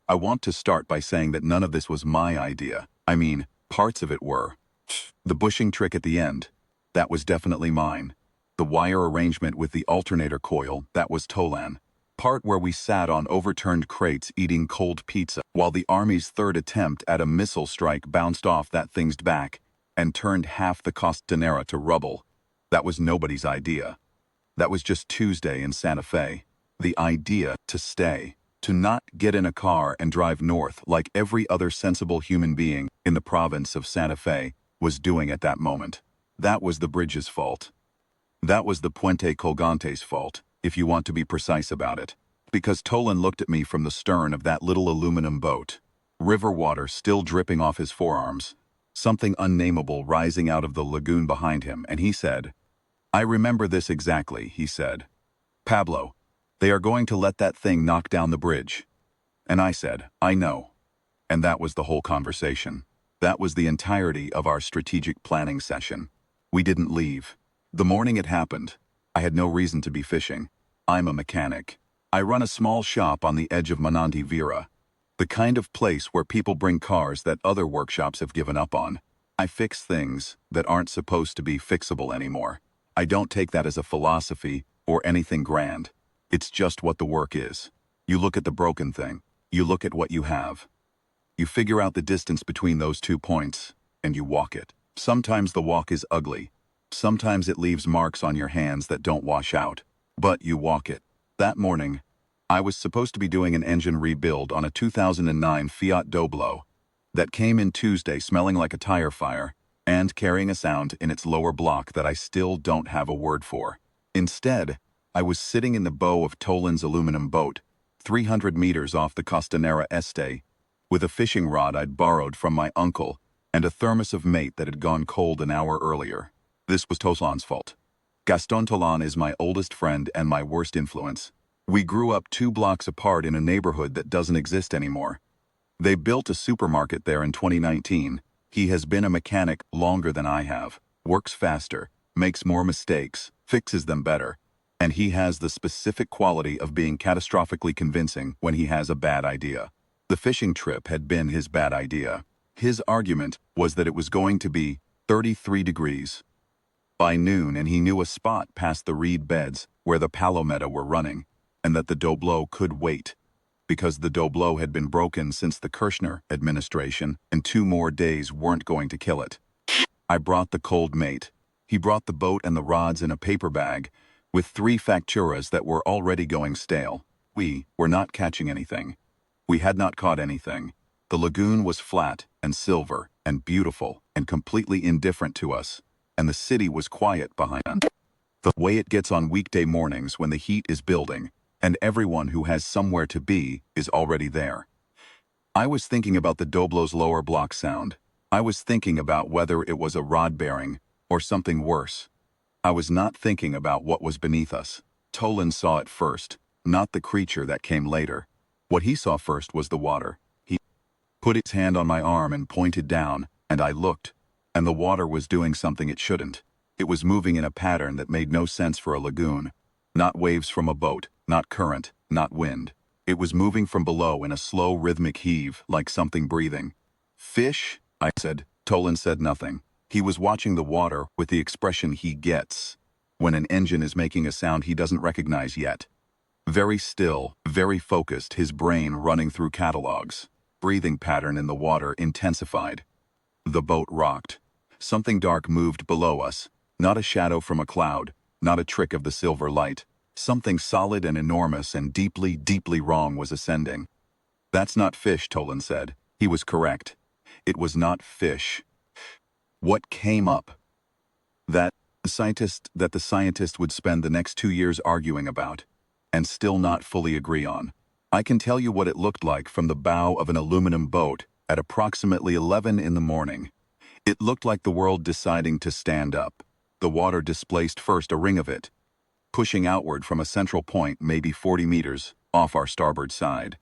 I want to start by saying that none of this was my idea. I mean, parts of it were. The bushing trick at the end, that was definitely mine. The wire arrangement with the alternator coil, that was Tolan. Part where we sat on overturned crates eating cold pizza, while the Army's third attempt at a missile strike bounced off that thing's back and turned half the Costanera to rubble. That was nobody's idea. That was just Tuesday in Santa Fe. The idea to stay, to not get in a car and drive north like every other sensible human being in the province of Santa Fe was doing at that moment. That was the bridge's fault. That was the Puente Colgante's fault, if you want to be precise about it. Because Tolan looked at me from the stern of that little aluminum boat, river water still dripping off his forearms, something unnameable rising out of the lagoon behind him, and he said, "I remember this exactly," he said. "Pablo, they are going to let that thing knock down the bridge." And I said, "I know." And that was the whole conversation. That was the entirety of our strategic planning session. We didn't leave. The morning it happened, I had no reason to be fishing. I'm a mechanic. I run a small shop on the edge of Mananti Vera, the kind of place where people bring cars that other workshops have given up on. I fix things that aren't supposed to be fixable anymore. I don't take that as a philosophy or anything grand. It's just what the work is. You look at the broken thing. You look at what you have. You figure out the distance between those 2 points, and you walk it. Sometimes the walk is ugly. Sometimes it leaves marks on your hands that don't wash out. But you walk it. That morning, I was supposed to be doing an engine rebuild on a 2009 Fiat Doblo that came in Tuesday smelling like a tire fire and carrying a sound in its lower block that I still don't have a word for. Instead, I was sitting in the bow of Tolan's aluminum boat, 300 meters off the Costanera Este, with a fishing rod I'd borrowed from my uncle and a thermos of mate that had gone cold an hour earlier. This was Tolan's fault. Gaston Tolan is my oldest friend and my worst influence. We grew up 2 blocks apart in a neighborhood that doesn't exist anymore. They built a supermarket there in 2019. He has been a mechanic longer than I have, works faster, makes more mistakes, fixes them better, and he has the specific quality of being catastrophically convincing when he has a bad idea. The fishing trip had been his bad idea. His argument was that it was going to be 33 degrees by noon, and he knew a spot past the reed beds where the Palometa were running, and that the Doblo could wait, because the Doblo had been broken since the Kirchner administration, and 2 more days weren't going to kill it. I brought the cold mate. He brought the boat and the rods in a paper bag, with 3 facturas that were already going stale. We were not catching anything. We had not caught anything. The lagoon was flat and silver and beautiful and completely indifferent to us, and the city was quiet behind us. The way it gets on weekday mornings when the heat is building, and everyone who has somewhere to be is already there. I was thinking about the Doblo's lower block sound. I was thinking about whether it was a rod bearing or something worse. I was not thinking about what was beneath us. Tolan saw it first, not the creature that came later. What he saw first was the water. He put his hand on my arm and pointed down, and I looked, and the water was doing something it shouldn't. It was moving in a pattern that made no sense for a lagoon. Not waves from a boat, not current, not wind. It was moving from below in a slow rhythmic heave, like something breathing. "Fish?" I said. Tolan said nothing. He was watching the water with the expression he gets when an engine is making a sound he doesn't recognize yet. Very still, very focused, his brain running through catalogs. Breathing pattern in the water intensified. The boat rocked. Something dark moved below us. Not a shadow from a cloud, not a trick of the silver light. Something solid and enormous and deeply, deeply wrong was ascending. "That's not fish," Tolan said. He was correct. It was not fish. What came up? That the scientist would spend the next 2 years arguing about, and still not fully agree on. I can tell you what it looked like from the bow of an aluminum boat at approximately 11 in the morning. It looked like the world deciding to stand up. The water displaced first a ring of it, pushing outward from a central point maybe 40 meters off our starboard side.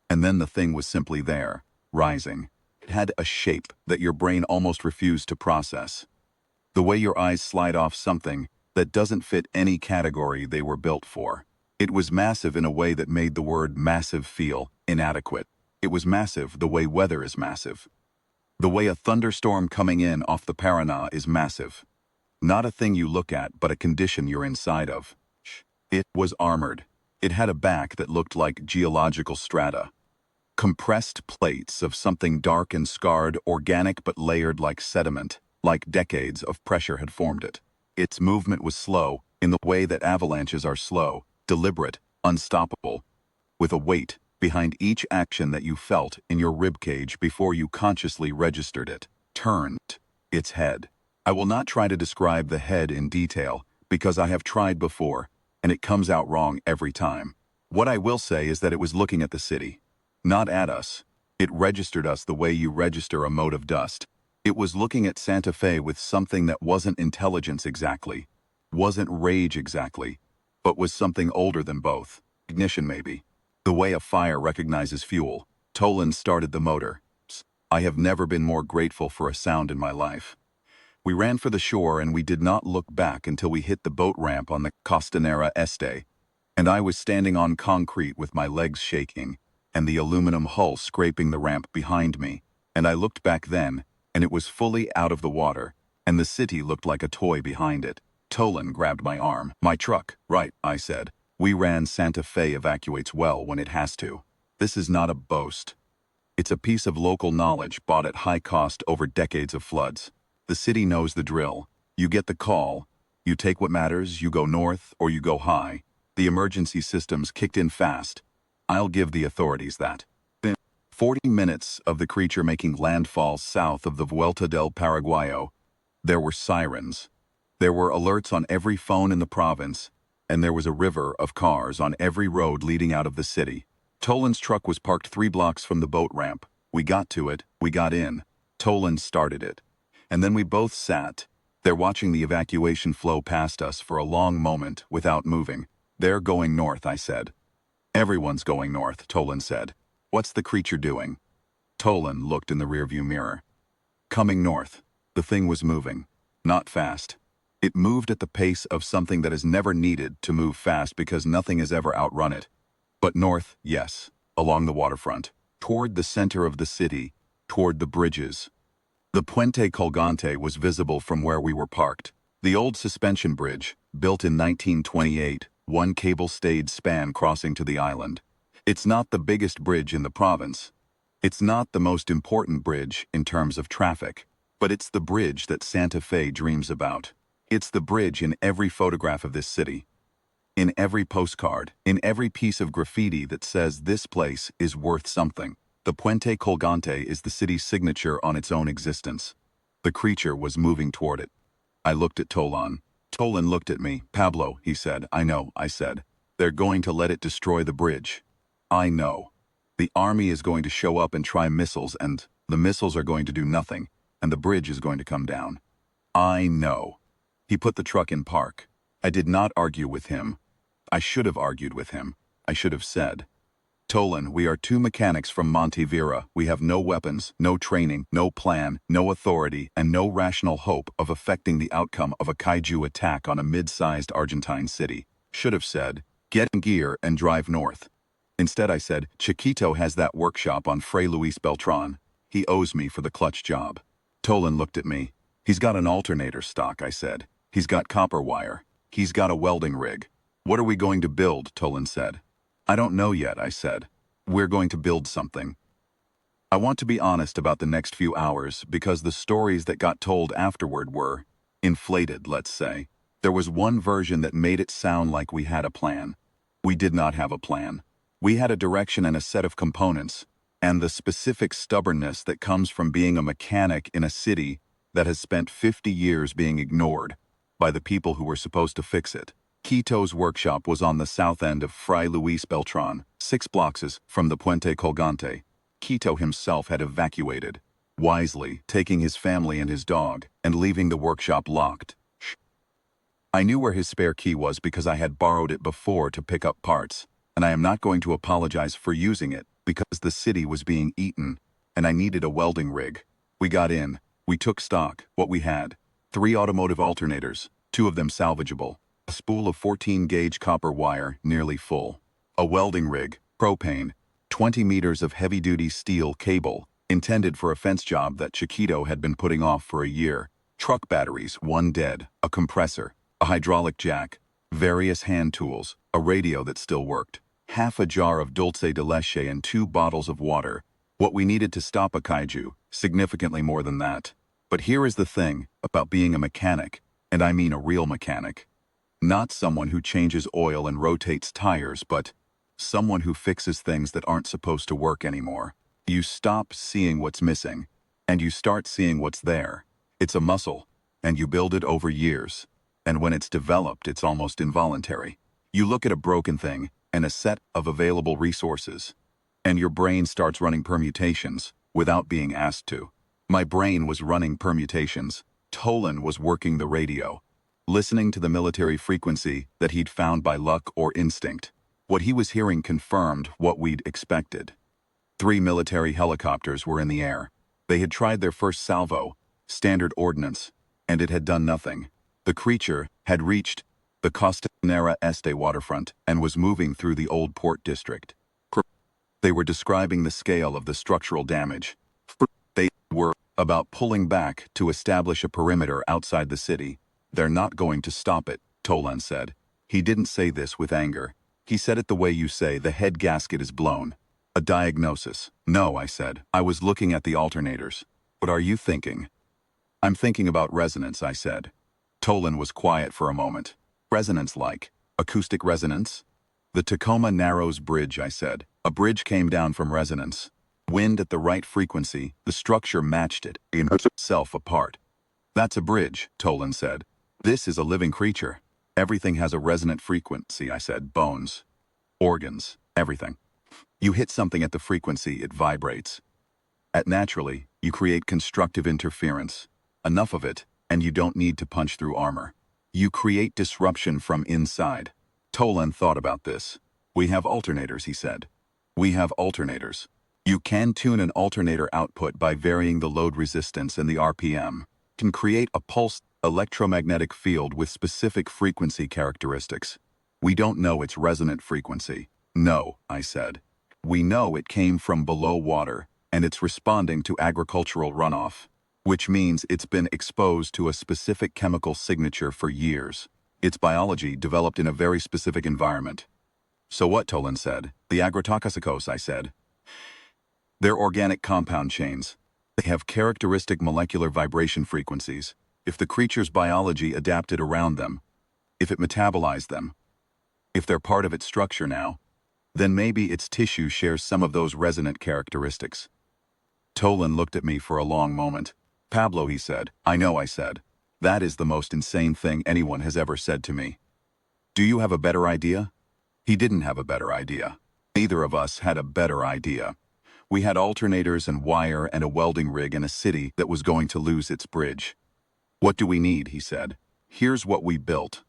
And then the thing was simply there, rising. It had a shape that your brain almost refused to process. The way your eyes slide off something that doesn't fit any category they were built for. It was massive in a way that made the word massive feel inadequate. It was massive the way weather is massive. The way a thunderstorm coming in off the Paraná is massive. Not a thing you look at, but a condition you're inside of. It was armored. It had a back that looked like geological strata. Compressed plates of something dark and scarred, organic but layered like sediment, like decades of pressure had formed it. Its movement was slow, in the way that avalanches are slow, deliberate, unstoppable, with a weight behind each action that you felt in your ribcage before you consciously registered it. Turned. Its head. I will not try to describe the head in detail, because I have tried before, and it comes out wrong every time. What I will say is that it was looking at the city. Not at us. It registered us the way you register a mote of dust. It was looking at Santa Fe with something that wasn't intelligence exactly, wasn't rage exactly, but was something older than both. Ignition maybe. The way a fire recognizes fuel. Toland started the motor. I have never been more grateful for a sound in my life. We ran for the shore and we did not look back until we hit the boat ramp on the Costanera Este, and I was standing on concrete with my legs shaking and the aluminum hull scraping the ramp behind me, and I looked back then, and it was fully out of the water, and the city looked like a toy behind it. Toland grabbed my arm. My truck. Right, I said. We ran. Santa Fe evacuates well when it has to. This is not a boast. It's a piece of local knowledge bought at high cost over decades of floods. The city knows the drill. You get the call. You take what matters, you go north or you go high. The emergency systems kicked in fast. I'll give the authorities that. Then 40 minutes of the creature making landfall south of the Vuelta del Paraguayo, there were sirens. There were alerts on every phone in the province, and there was a river of cars on every road leading out of the city. Toland's truck was parked 3 blocks from the boat ramp. We got to it, we got in. Toland started it. And then we both sat there watching the evacuation flow past us for a long moment without moving. They're going north, I said. Everyone's going north, Toland said. What's the creature doing? Toland looked in the rearview mirror. Coming north. The thing was moving. Not fast. It moved at the pace of something that is never needed to move fast because nothing has ever outrun it. But north, yes, along the waterfront, toward the center of the city, toward the bridges. The Puente Colgante was visible from where we were parked. The old suspension bridge, built in 1928, one cable-stayed span crossing to the island. It's not the biggest bridge in the province. It's not the most important bridge in terms of traffic, but it's the bridge that Santa Fe dreams about. It's the bridge in every photograph of this city, in every postcard, in every piece of graffiti that says this place is worth something. The Puente Colgante is the city's signature on its own existence. The creature was moving toward it. I looked at Toland. Toland looked at me. Pablo, he said. I know, I said. They're going to let it destroy the bridge. I know. The army is going to show up and try missiles, and the missiles are going to do nothing, and the bridge is going to come down. I know. He put the truck in park. I did not argue with him. I should have argued with him. I should have said, Toland, we are 2 mechanics from Monte Vera. We have no weapons, no training, no plan, no authority, and no rational hope of affecting the outcome of a kaiju attack on a mid-sized Argentine city. Should have said, get in gear and drive north. Instead I said, Chiquito has that workshop on Fray Luis Beltran. He owes me for the clutch job. Toland looked at me. He's got an alternator stock, I said. He's got copper wire. He's got a welding rig. What are we going to build? Toland said. I don't know yet, I said. We're going to build something. I want to be honest about the next few hours because the stories that got told afterward were inflated, let's say. There was one version that made it sound like we had a plan. We did not have a plan. We had a direction and a set of components, and the specific stubbornness that comes from being a mechanic in a city that has spent 50 years being ignored by the people who were supposed to fix it. Quito's workshop was on the south end of Fray Luis Beltran, 6 blocks from the Puente Colgante. Quito himself had evacuated, wisely taking his family and his dog, and leaving the workshop locked. I knew where his spare key was because I had borrowed it before to pick up parts, and I am not going to apologize for using it because the city was being eaten, and I needed a welding rig. We got in. We took stock, what we had. 3 automotive alternators, 2 of them salvageable. A spool of 14-gauge copper wire, nearly full. A welding rig, propane, 20 meters of heavy-duty steel cable, intended for a fence job that Chiquito had been putting off for a year. Truck batteries, one dead, a compressor, a hydraulic jack, various hand tools, a radio that still worked, half a jar of dulce de leche and 2 bottles of water. What we needed to stop a kaiju, significantly more than that. But here is the thing about being a mechanic, and I mean a real mechanic. Not someone who changes oil and rotates tires, but someone who fixes things that aren't supposed to work anymore. You stop seeing what's missing, and you start seeing what's there. It's a muscle, and you build it over years. And when it's developed, it's almost involuntary. You look at a broken thing and a set of available resources, and your brain starts running permutations without being asked to. My brain was running permutations. Tolan was working the radio, listening to the military frequency that he'd found by luck or instinct. What he was hearing confirmed what we'd expected. 3 military helicopters were in the air. They had tried their first salvo, standard ordnance, and it had done nothing. The creature had reached the Costanera Este waterfront and was moving through the old port district. They were describing the scale of the structural damage. They were about pulling back to establish a perimeter outside the city. They're not going to stop it, Tolan said. He didn't say this with anger. He said it the way you say the head gasket is blown. A diagnosis. No, I said. I was looking at the alternators. What are you thinking? I'm thinking about resonance, I said. Tolan was quiet for a moment. Resonance like? Acoustic resonance? The Tacoma Narrows Bridge, I said. A bridge came down from resonance. Wind at the right frequency, the structure matched it, in itself apart. That's a bridge, Tolan said. This is a living creature. Everything has a resonant frequency, I said. Bones, organs, everything. You hit something at the frequency, it vibrates. Naturally, you create constructive interference. Enough of it, and you don't need to punch through armor. You create disruption from inside. Tolan thought about this. We have alternators, he said. We have alternators. You can tune an alternator output by varying the load resistance and the RPM. Can create a pulsed electromagnetic field with specific frequency characteristics. We don't know its resonant frequency. No, I said. We know it came from below water, and it's responding to agricultural runoff, which means it's been exposed to a specific chemical signature for years. Its biology developed in a very specific environment. So what, Tolan said. The agrotoxicos, I said. They're organic compound chains. They have characteristic molecular vibration frequencies. If the creature's biology adapted around them, if it metabolized them, if they're part of its structure now, then maybe its tissue shares some of those resonant characteristics. Tolan looked at me for a long moment. Pablo, he said. I know, I said. That is the most insane thing anyone has ever said to me. Do you have a better idea? He didn't have a better idea. Neither of us had a better idea. We had alternators and wire and a welding rig in a city that was going to lose its bridge. What do we need, he said. Here's what we built.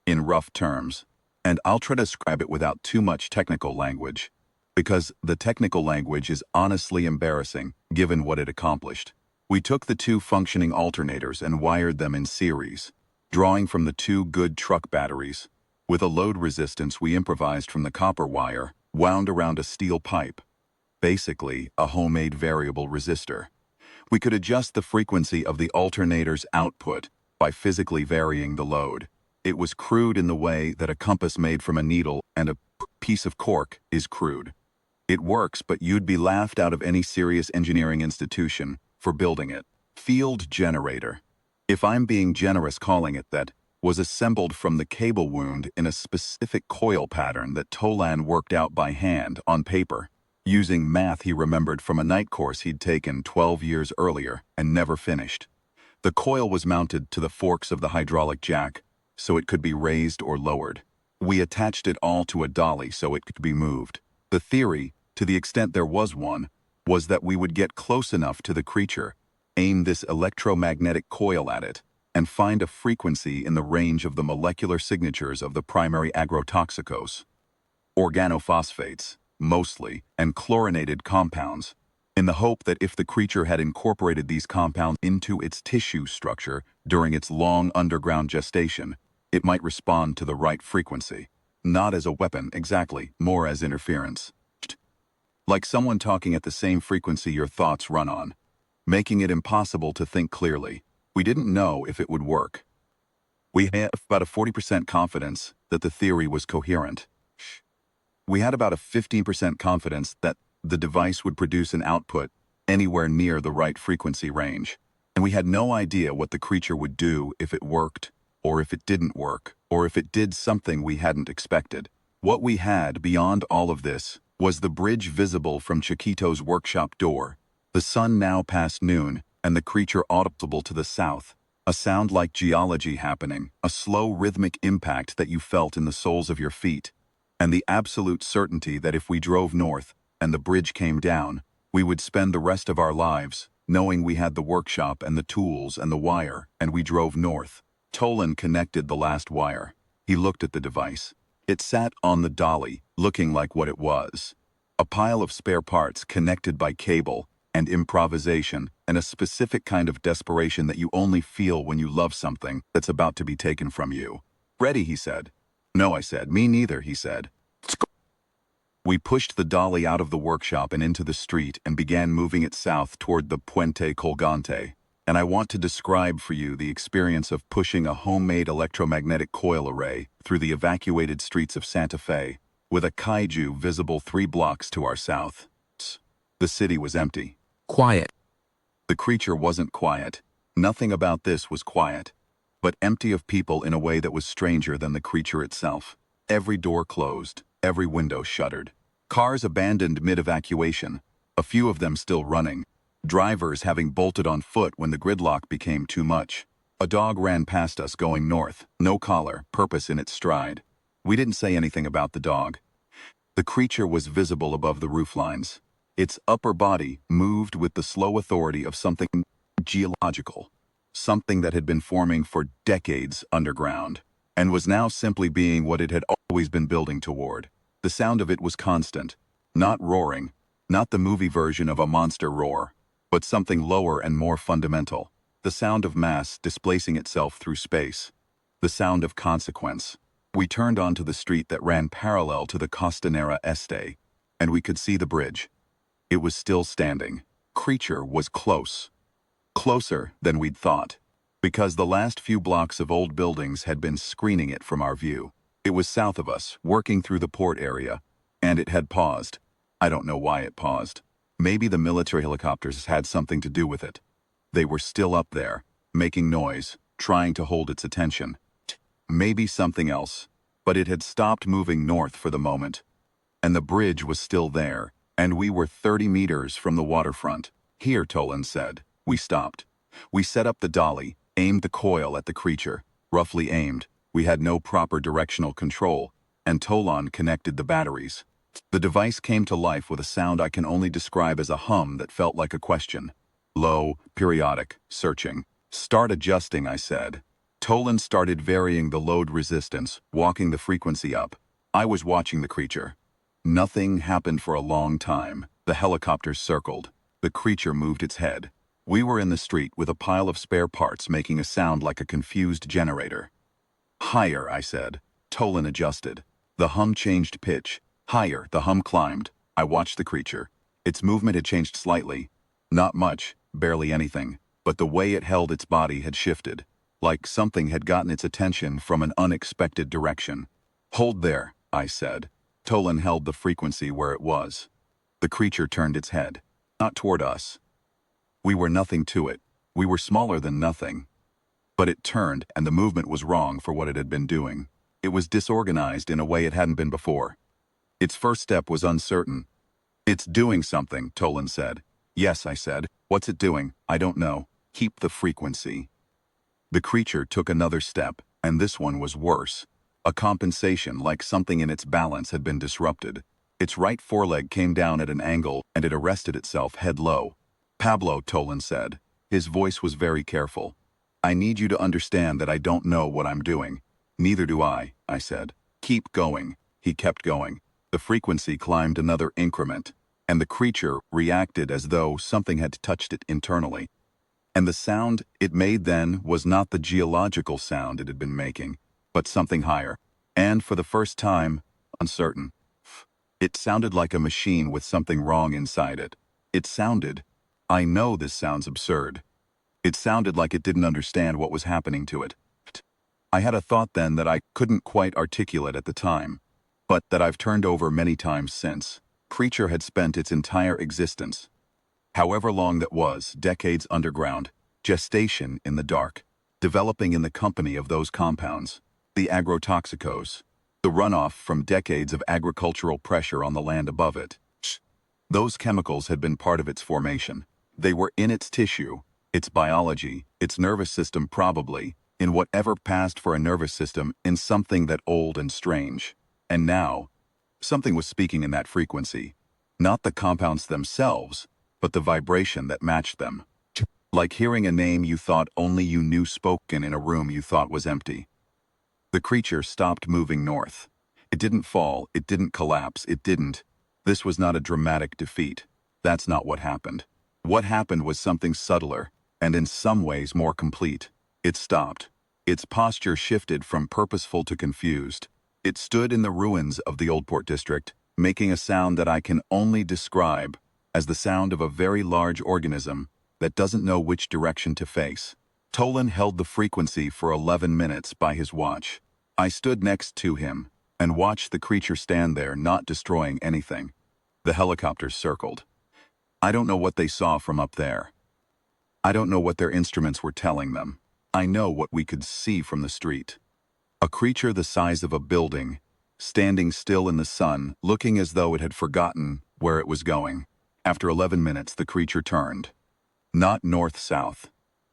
In rough terms. And I'll try to describe it without too much technical language, because the technical language is honestly embarrassing, given what it accomplished. We took the 2 functioning alternators and wired them in series, drawing from the 2 good truck batteries. With a load resistance we improvised from the copper wire, wound around a steel pipe. Basically, a homemade variable resistor. We could adjust the frequency of the alternator's output by physically varying the load. It was crude in the way that a compass made from a needle and a piece of cork is crude. It works, but you'd be laughed out of any serious engineering institution for building it. Field generator. If I'm being generous calling it that, was assembled from the cable wound in a specific coil pattern that Tolan worked out by hand on paper, using math he remembered from a night course he'd taken 12 years earlier and never finished. The coil was mounted to the forks of the hydraulic jack, so it could be raised or lowered. We attached it all to a dolly so it could be moved. The theory, to the extent there was one, was that we would get close enough to the creature, aim this electromagnetic coil at it, and find a frequency in the range of the molecular signatures of the primary agrotoxicos. Organophosphates, mostly, and chlorinated compounds, in the hope that if the creature had incorporated these compounds into its tissue structure during its long underground gestation, it might respond to the right frequency. Not as a weapon, exactly, more as interference. Like someone talking at the same frequency your thoughts run on, making it impossible to think clearly. We didn't know if it would work. We had about a 40% confidence that the theory was coherent. We had about a 15% confidence that the device would produce an output anywhere near the right frequency range. And we had no idea what the creature would do if it worked, or if it didn't work, or if it did something we hadn't expected. What we had beyond all of this was the bridge visible from Chiquito's workshop door, the sun now past noon, and the creature audible to the south. A sound like geology happening, a slow rhythmic impact that you felt in the soles of your feet, and the absolute certainty that if we drove north and the bridge came down, we would spend the rest of our lives knowing we had the workshop and the tools and the wire, and we drove north. Tolan connected the last wire. He looked at the device. It sat on the dolly, looking like what it was. A pile of spare parts connected by cable and improvisation and a specific kind of desperation that you only feel when you love something that's about to be taken from you. Ready, he said. No, I said. Me neither, he said. We pushed the dolly out of the workshop and into the street and began moving it south toward the Puente Colgante. And I want to describe for you the experience of pushing a homemade electromagnetic coil array through the evacuated streets of Santa Fe, with a kaiju visible 3 blocks to our south. The city was empty. Quiet. The creature wasn't quiet. Nothing about this was quiet, but empty of people in a way that was stranger than the creature itself. Every door closed, every window shuttered. Cars abandoned mid-evacuation, a few of them still running, drivers having bolted on foot when the gridlock became too much. A dog ran past us going north, no collar, purpose in its stride. We didn't say anything about the dog. The creature was visible above the rooflines. Its upper body moved with the slow authority of something geological, something that had been forming for decades underground, and was now simply being what it had always been building toward. The sound of it was constant, not roaring, not the movie version of a monster roar, but something lower and more fundamental. The sound of mass displacing itself through space. The sound of consequence. We turned onto the street that ran parallel to the Costanera Este, and we could see the bridge. It was still standing. Creature was close. Closer than we'd thought, because the last few blocks of old buildings had been screening it from our view. It was south of us, working through the port area, and it had paused. I don't know why it paused. Maybe the military helicopters had something to do with it. They were still up there, making noise, trying to hold its attention. Maybe something else, but it had stopped moving north for the moment. And the bridge was still there, and we were 30 meters from the waterfront. Here, Tolan said. We stopped. We set up the dolly, aimed the coil at the creature, roughly aimed. We had no proper directional control, and Tolan connected the batteries. The device came to life with a sound I can only describe as a hum that felt like a question. Low, periodic, searching. Start adjusting, I said. Tolan started varying the load resistance, walking the frequency up. I was watching the creature. Nothing happened for a long time. The helicopters circled. The creature moved its head. We were in the street with a pile of spare parts making a sound like a confused generator. Higher, I said. Tolan adjusted. The hum changed pitch. Higher, the hum climbed. I watched the creature. Its movement had changed slightly. Not much, barely anything, but the way it held its body had shifted, like something had gotten its attention from an unexpected direction. Hold there, I said. Tolan held the frequency where it was. The creature turned its head, not toward us. We were nothing to it. We were smaller than nothing. But it turned, and the movement was wrong for what it had been doing. It was disorganized in a way it hadn't been before. Its first step was uncertain. It's doing something, Tolan said. Yes, I said. What's it doing? I don't know. Keep the frequency. The creature took another step, and this one was worse. A compensation, like something in its balance had been disrupted. Its right foreleg came down at an angle, and it arrested itself head low. Pablo, Tolan said. His voice was very careful. I need you to understand that I don't know what I'm doing. Neither do I said. Keep going. He kept going. The frequency climbed another increment, and the creature reacted as though something had touched it internally. And the sound it made then was not the geological sound it had been making, but something higher, and for the first time, uncertain. It sounded like a machine with something wrong inside it. It sounded, I know this sounds absurd. It sounded like it didn't understand what was happening to it. I had a thought then that I couldn't quite articulate at the time, but that I've turned over many times since. Creature had spent its entire existence, however long that was, decades underground, gestation in the dark, developing in the company of those compounds, the agrotoxicos, the runoff from decades of agricultural pressure on the land above it. Those chemicals had been part of its formation. They were in its tissue, its biology, its nervous system probably, in whatever passed for a nervous system in something that old and strange. And now, something was speaking in that frequency. Not the compounds themselves, but the vibration that matched them. Like hearing a name you thought only you knew spoken in a room you thought was empty. The creature stopped moving north. It didn't fall, it didn't collapse, it didn't. This was not a dramatic defeat. That's not what happened. What happened was something subtler, and in some ways more complete. It stopped. Its posture shifted from purposeful to confused. It stood in the ruins of the Old Port District, making a sound that I can only describe as the sound of a very large organism that doesn't know which direction to face. Tolan held the frequency for 11 minutes by his watch. I stood next to him and watched the creature stand there, not destroying anything. The helicopters circled. I don't know what they saw from up there. I don't know what their instruments were telling them. I know what we could see from the street. A creature the size of a building, standing still in the sun, looking as though it had forgotten where it was going. After 11 minutes, the creature turned. Not north-south.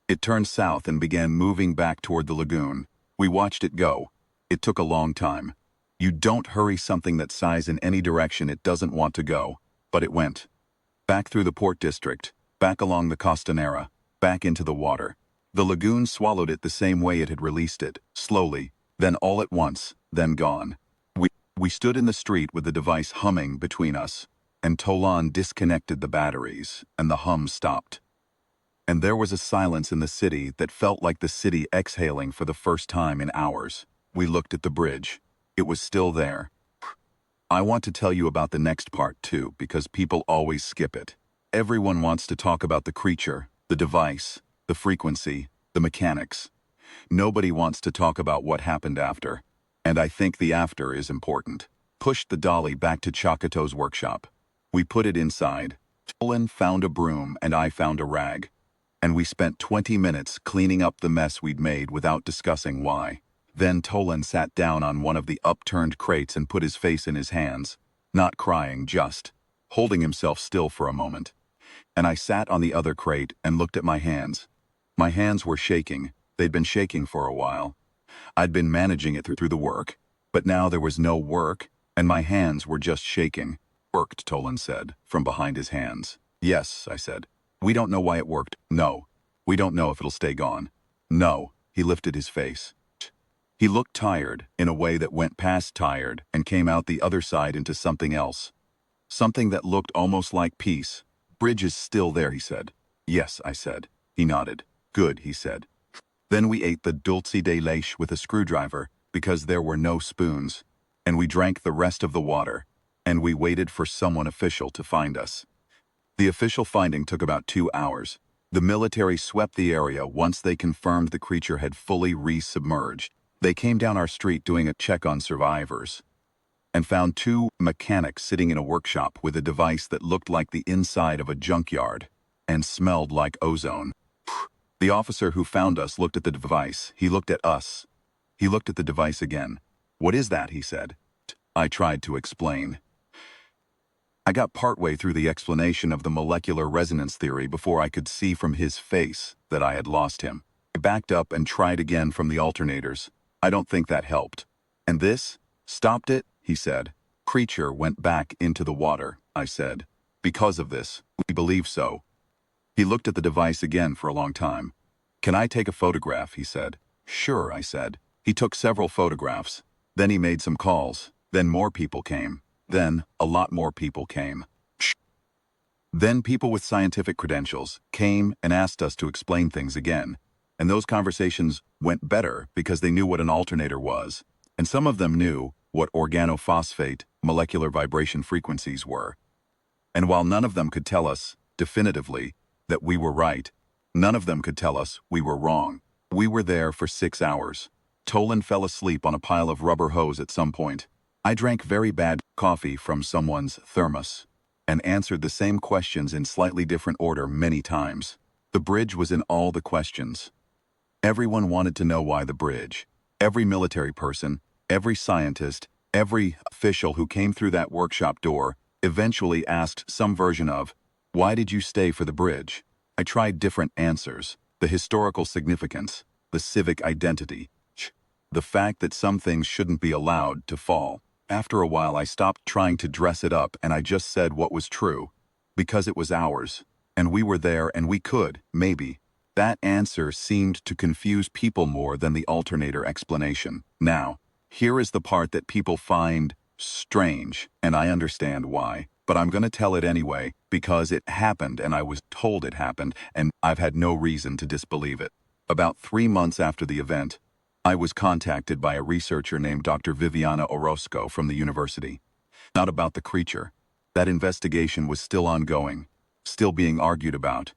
It turned south and began moving back toward the lagoon. We watched it go. It took a long time. You don't hurry something that size in any direction it doesn't want to go. But it went. Back through the port district, back along the Costanera, back into the water. The lagoon swallowed it the same way it had released it, slowly, then all at once, then gone. We stood in the street with the device humming between us, and Tolan disconnected the batteries, and the hum stopped. And there was a silence in the city that felt like the city exhaling for the first time in hours. We looked at the bridge. It was still there. I want to tell you about the next part too, because people always skip it. Everyone wants to talk about the creature, the device, the frequency, the mechanics. Nobody wants to talk about what happened after. And I think the after is important. Pushed the dolly back to Chakato's workshop. We put it inside. Tolan found a broom and I found a rag. And we spent 20 minutes cleaning up the mess we'd made without discussing why. Then Tolan sat down on one of the upturned crates and put his face in his hands, not crying, just holding himself still for a moment. And I sat on the other crate and looked at my hands. My hands were shaking. They'd been shaking for a while. I'd been managing it through the work, but now there was no work, and my hands were just shaking. Worked, Tolan said, from behind his hands. Yes, I said. We don't know why it worked. No. We don't know if it'll stay gone. No. He lifted his face. He looked tired, in a way that went past tired and came out the other side into something else. Something that looked almost like peace. Bridge is still there, he said. Yes, I said. He nodded. Good, he said. Then we ate the dulce de leche with a screwdriver, because there were no spoons. And we drank the rest of the water. And we waited for someone official to find us. The official finding took about 2 hours. The military swept the area once they confirmed the creature had fully re-submerged. They came down our street doing a check on survivors and found 2 mechanics sitting in a workshop with a device that looked like the inside of a junkyard and smelled like ozone. The officer who found us looked at the device. He looked at us. He looked at the device again. What is that? He said. I tried to explain. I got partway through the explanation of the molecular resonance theory before I could see from his face that I had lost him. I backed up and tried again from the alternators. I don't think that helped. And this? Stopped it? He said. Creature went back into the water, I said. Because of this, we believe so. He looked at the device again for a long time. Can I take a photograph? He said. Sure, I said. He took several photographs. Then he made some calls. Then more people came. Then a lot more people came. Then people with scientific credentials came and asked us to explain things again. And those conversations went better because they knew what an alternator was. And some of them knew what organophosphate molecular vibration frequencies were. And while none of them could tell us, definitively, that we were right, none of them could tell us we were wrong. We were there for 6 hours. Tolan fell asleep on a pile of rubber hose at some point. I drank very bad coffee from someone's thermos and answered the same questions in slightly different order many times. The bridge was in all the questions. Everyone wanted to know why the bridge. Every military person, every scientist, every official who came through that workshop door eventually asked some version of, "Why did you stay for the bridge?" I tried different answers. The historical significance, the civic identity, the fact that some things shouldn't be allowed to fall. After a while I stopped trying to dress it up and I just said what was true, because it was ours, and we were there and we could, maybe. That answer seemed to confuse people more than the alternator explanation. Now, here is the part that people find strange, and I understand why, but I'm gonna tell it anyway, because it happened and I was told it happened, and I've had no reason to disbelieve it. About 3 months after the event, I was contacted by a researcher named Dr. Viviana Orozco from the university. Not about the creature. That investigation was still ongoing, still being argued about,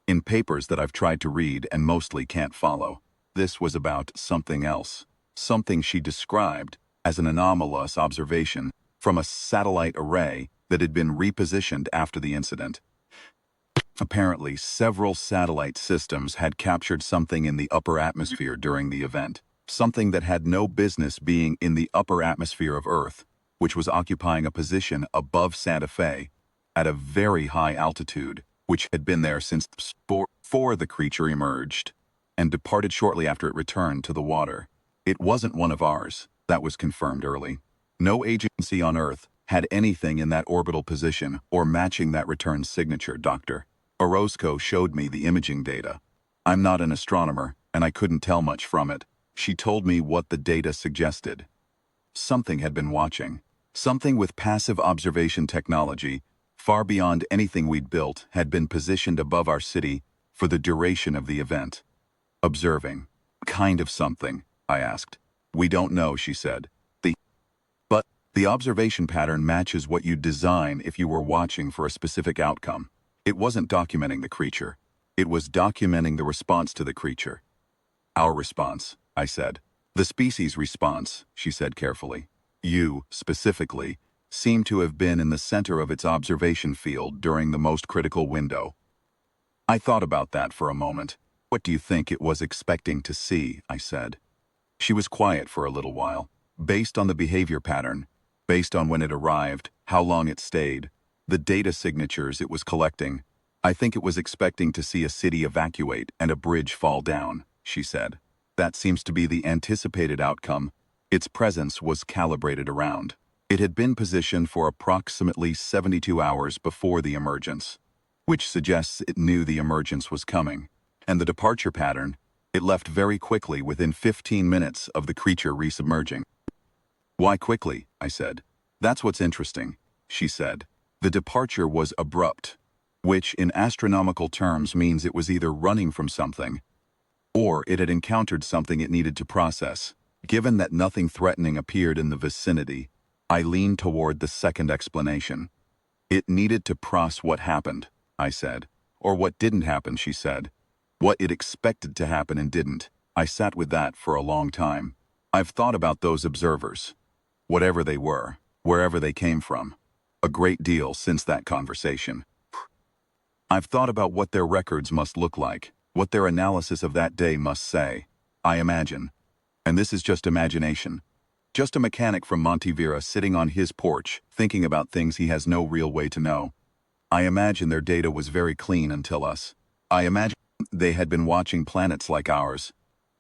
in papers that I've tried to read and mostly can't follow. This was about something else. Something she described as an anomalous observation from a satellite array that had been repositioned after the incident. Apparently, several satellite systems had captured something in the upper atmosphere during the event. Something that had no business being in the upper atmosphere of Earth, which was occupying a position above Santa Fe at a very high altitude, which had been there since before the creature emerged and departed shortly after it returned to the water. It wasn't one of ours. That was confirmed early. No agency on Earth had anything in that orbital position or matching that return signature, Dr. Orozco showed me the imaging data. I'm not an astronomer, and I couldn't tell much from it. She told me what the data suggested. Something had been watching. Something with passive observation technology, far beyond anything we'd built, had been positioned above our city for the duration of the event. Observing. Kind of something, I asked. We don't know, she said. But the observation pattern matches what you'd design if you were watching for a specific outcome. It wasn't documenting the creature. It was documenting the response to the creature. Our response, I said. The species' response, she said carefully. You, specifically, seem to have been in the center of its observation field during the most critical window. I thought about that for a moment. What do you think it was expecting to see? I said. She was quiet for a little while. Based on the behavior pattern, based on when it arrived, how long it stayed, the data signatures it was collecting, I think it was expecting to see a city evacuate and a bridge fall down, she said. That seems to be the anticipated outcome its presence was calibrated around. It had been positioned for approximately 72 hours before the emergence, which suggests it knew the emergence was coming. And the departure pattern, it left very quickly within 15 minutes of the creature resubmerging. Why quickly? I said. That's what's interesting, she said. The departure was abrupt, which in astronomical terms means it was either running from something or it had encountered something it needed to process. Given that nothing threatening appeared in the vicinity, I leaned toward the second explanation. It needed to process what happened, I said. Or what didn't happen, she said. What it expected to happen and didn't. I sat with that for a long time. I've thought about those observers, whatever they were, wherever they came from, a great deal since that conversation. I've thought about what their records must look like, what their analysis of that day must say. I imagine, and this is just imagination, just a mechanic from Montevera sitting on his porch thinking about things he has no real way to know. I imagine their data was very clean until us. I imagine they had been watching planets like ours,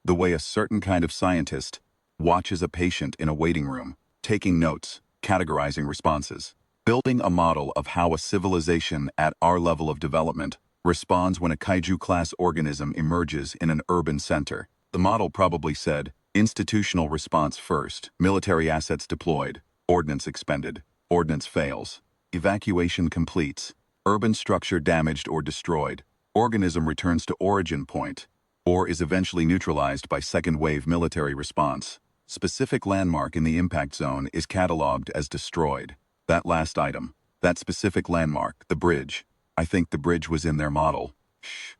the way a certain kind of scientist watches a patient in a waiting room, taking notes, categorizing responses, building a model of how a civilization at our level of development responds when a kaiju-class organism emerges in an urban center. The model probably said, institutional response first, military assets deployed, ordnance expended, ordnance fails, evacuation completes, urban structure damaged or destroyed, organism returns to origin point, or is eventually neutralized by second-wave military response. Specific landmark in the impact zone is cataloged as destroyed. That last item, that specific landmark, the bridge. I think the bridge was in their model. Shh.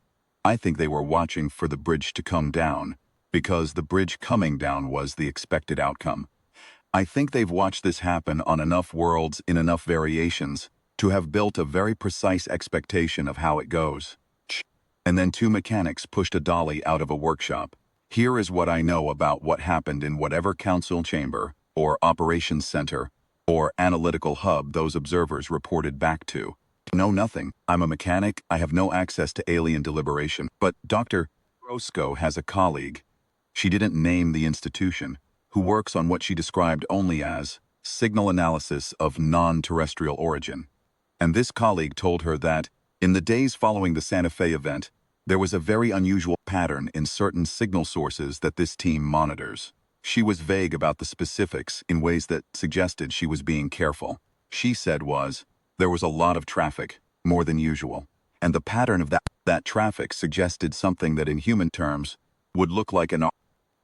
I think they were watching for the bridge to come down, because the bridge coming down was the expected outcome. I think they've watched this happen on enough worlds in enough variations to have built a very precise expectation of how it goes. And then two mechanics pushed a dolly out of a workshop. Here is what I know about what happened in whatever council chamber, or operations center, or analytical hub those observers reported back to. No, nothing. I'm a mechanic, I have no access to alien deliberation. But Dr. Roscoe has a colleague. She didn't name the institution, who works on what she described only as signal analysis of non-terrestrial origin. And this colleague told her that, in the days following the Santa Fe event, there was a very unusual pattern in certain signal sources that this team monitors. She was vague about the specifics in ways that suggested she was being careful. She said there was a lot of traffic, more than usual, and the pattern of that traffic suggested something that in human terms would look like an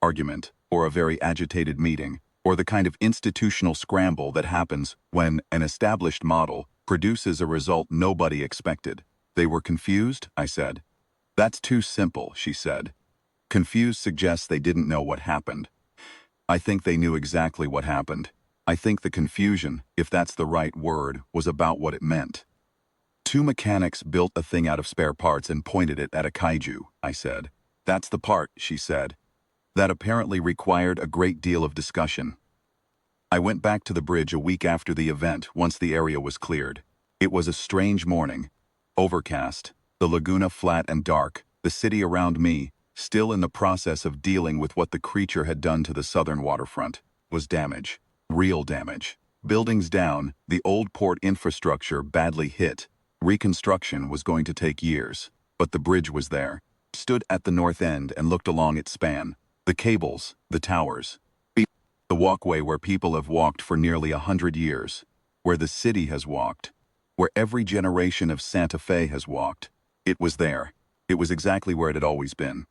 argument, or a very agitated meeting, or the kind of institutional scramble that happens when an established model produces a result nobody expected. They were confused, I said. That's too simple, she said. Confused suggests they didn't know what happened. I think they knew exactly what happened. I think the confusion, if that's the right word, was about what it meant. Two mechanics built a thing out of spare parts and pointed it at a kaiju, I said. That's the part, she said. That apparently required a great deal of discussion. I went back to the bridge a week after the event, once the area was cleared. It was a strange morning. Overcast, the laguna flat and dark, the city around me, still in the process of dealing with what the creature had done to the southern waterfront, was damage. Real damage. Buildings down, the old port infrastructure badly hit. Reconstruction was going to take years, but the bridge was there. Stood at the north end and looked along its span. The cables, the towers. The walkway where people have walked for nearly 100 years. Where the city has walked. Where every generation of Santa Fe has walked. It was there. It was exactly where it had always been.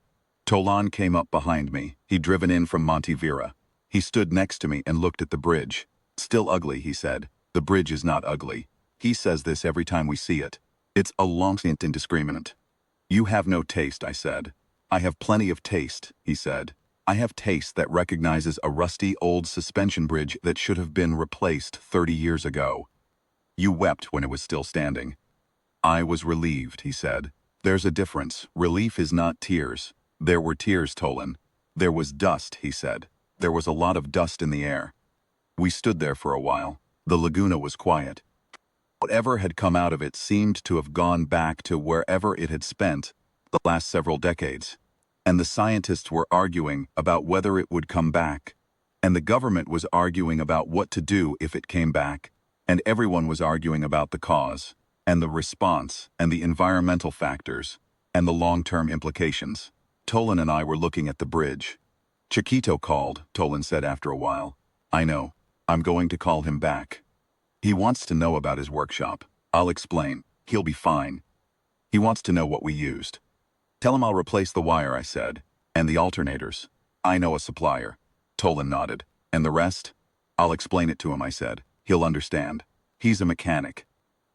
Tolan came up behind me. He'd driven in from Monte Vera. He stood next to me and looked at the bridge. Still ugly, he said. The bridge is not ugly. He says this every time we see it. It's a long-stint indiscriminate. You have no taste, I said. I have plenty of taste, he said. I have taste that recognizes a rusty old suspension bridge that should have been replaced 30 years ago. You wept when it was still standing. I was relieved, he said. There's a difference. Relief is not tears. There were tears, Tolan. There was dust, he said. There was a lot of dust in the air. We stood there for a while. The laguna was quiet. Whatever had come out of it seemed to have gone back to wherever it had spent the last several decades. And the scientists were arguing about whether it would come back. And the government was arguing about what to do if it came back. And everyone was arguing about the cause, and the response, and the environmental factors, and the long-term implications. Tolan and I were looking at the bridge. Chiquito called, Tolan said after a while. I know. I'm going to call him back. He wants to know about his workshop. I'll explain. He'll be fine. He wants to know what we used. Tell him I'll replace the wire, I said. And the alternators. I know a supplier. Tolan nodded. And the rest? I'll explain it to him, I said. He'll understand. He's a mechanic.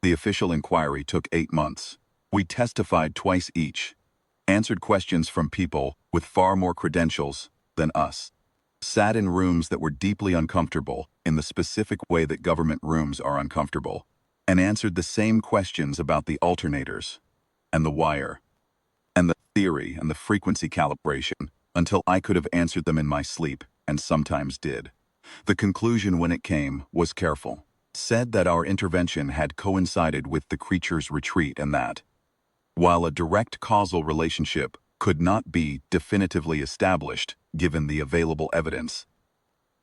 The official inquiry took 8 months. We testified twice each. Answered questions from people with far more credentials than us. Sat in rooms that were deeply uncomfortable in the specific way that government rooms are uncomfortable. And answered the same questions about the alternators. And the wire. And the theory and the frequency calibration until I could have answered them in my sleep, and sometimes did. The conclusion when it came was careful. Said that our intervention had coincided with the creature's retreat and that, while a direct causal relationship could not be definitively established given the available evidence,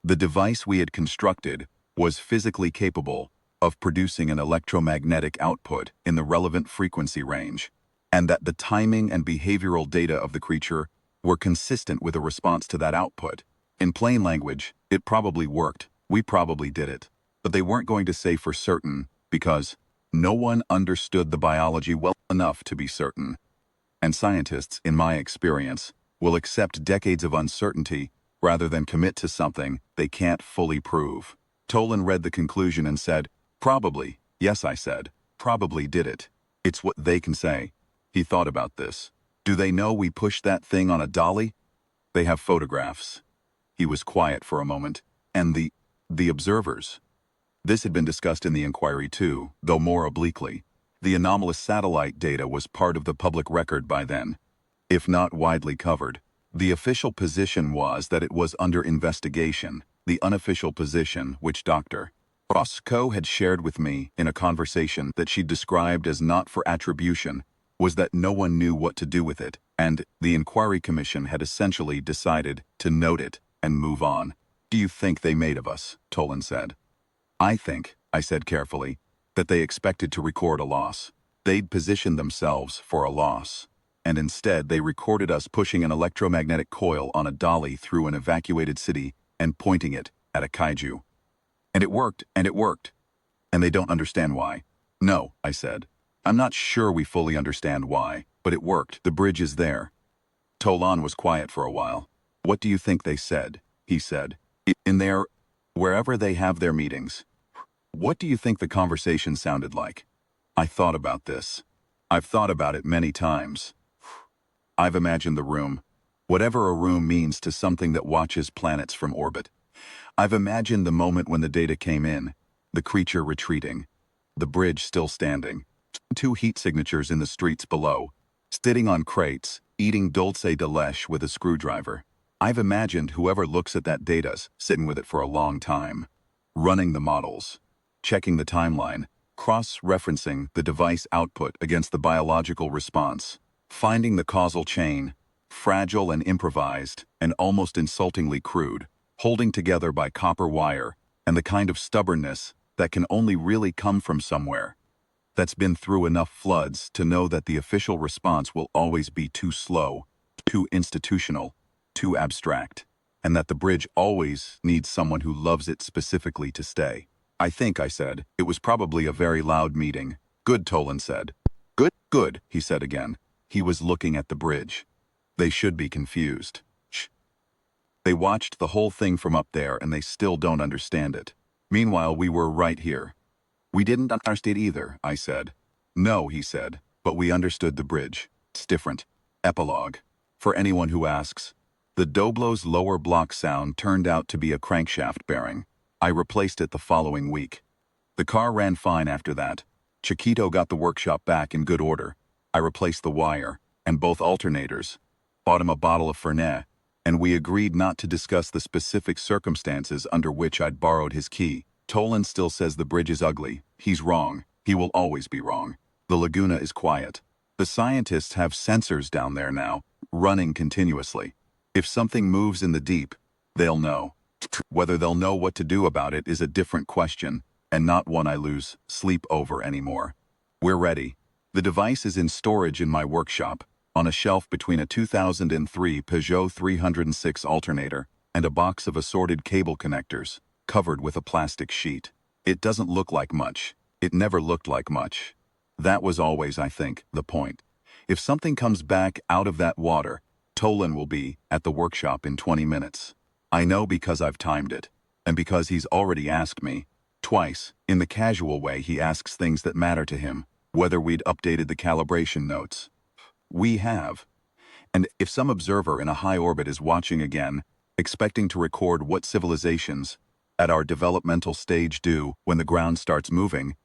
the device we had constructed was physically capable of producing an electromagnetic output in the relevant frequency range, and that the timing and behavioral data of the creature were consistent with a response to that output. In plain language, it probably worked. We probably did it. But they weren't going to say for certain, because no one understood the biology well enough to be certain. And scientists, in my experience, will accept decades of uncertainty rather than commit to something they can't fully prove. Tolan read the conclusion and said, "Probably." "Yes," I said. "Probably did it. It's what they can say." He thought about this. "Do they know we pushed that thing on a dolly?" "They have photographs." He was quiet for a moment. "And the observers?" This had been discussed in the inquiry too, though more obliquely. The anomalous satellite data was part of the public record by then, if not widely covered. The official position was that it was under investigation. The unofficial position, which Dr. Roscoe had shared with me in a conversation that she described as not for attribution, was that no one knew what to do with it, and the inquiry commission had essentially decided to note it and move on. "Do you think they made of us?" Tolan said. "I think," I said carefully, "that they expected to record a loss. They'd positioned themselves for a loss. And instead they recorded us pushing an electromagnetic coil on a dolly through an evacuated city and pointing it at a kaiju. And it worked, and it worked. And they don't understand why." "No," I said. "I'm not sure we fully understand why, but it worked. The bridge is there." Tolan was quiet for a while. "What do you think they said?" he said. "In there, wherever they have their meetings. What do you think the conversation sounded like?" I thought about this. I've thought about it many times. I've imagined the room, whatever a room means to something that watches planets from orbit. I've imagined the moment when the data came in, the creature retreating, the bridge still standing, 2 heat signatures in the streets below, sitting on crates, eating dulce de leche with a screwdriver. I've imagined whoever looks at that data's sitting with it for a long time, running the models, checking the timeline, cross-referencing the device output against the biological response, finding the causal chain, fragile and improvised and almost insultingly crude, holding together by copper wire, and the kind of stubbornness that can only really come from somewhere that's been through enough floods to know that the official response will always be too slow, too institutional, too abstract, and that the bridge always needs someone who loves it specifically to stay. "I think," I said, "it was probably a very loud meeting." "Good," Tolan said. "Good, good," he said again. He was looking at the bridge. "They should be confused. Shh. They watched the whole thing from up there and they still don't understand it. Meanwhile, we were right here." "We didn't understand either," I said. "No," he said, "but we understood the bridge. It's different." Epilogue. For anyone who asks, the Doblo's lower block sound turned out to be a crankshaft bearing. I replaced it the following week. The car ran fine after that. Chiquito got the workshop back in good order. I replaced the wire, and both alternators, bought him a bottle of Fernet, and we agreed not to discuss the specific circumstances under which I'd borrowed his key. Tolan still says the bridge is ugly. He's wrong. He will always be wrong. The Laguna is quiet. The scientists have sensors down there now, running continuously. If something moves in the deep, they'll know. Whether they'll know what to do about it is a different question, and not one I lose sleep over anymore. We're ready. The device is in storage in my workshop, on a shelf between a 2003 Peugeot 306 alternator and a box of assorted cable connectors, covered with a plastic sheet. It doesn't look like much. It never looked like much. That was always, I think, the point. If something comes back out of that water, Tolan will be at the workshop in 20 minutes. I know because I've timed it, and because he's already asked me. Twice, in the casual way he asks things that matter to him, whether we'd updated the calibration notes. We have. And if some observer in a high orbit is watching again, expecting to record what civilizations at our developmental stage do when the ground starts moving,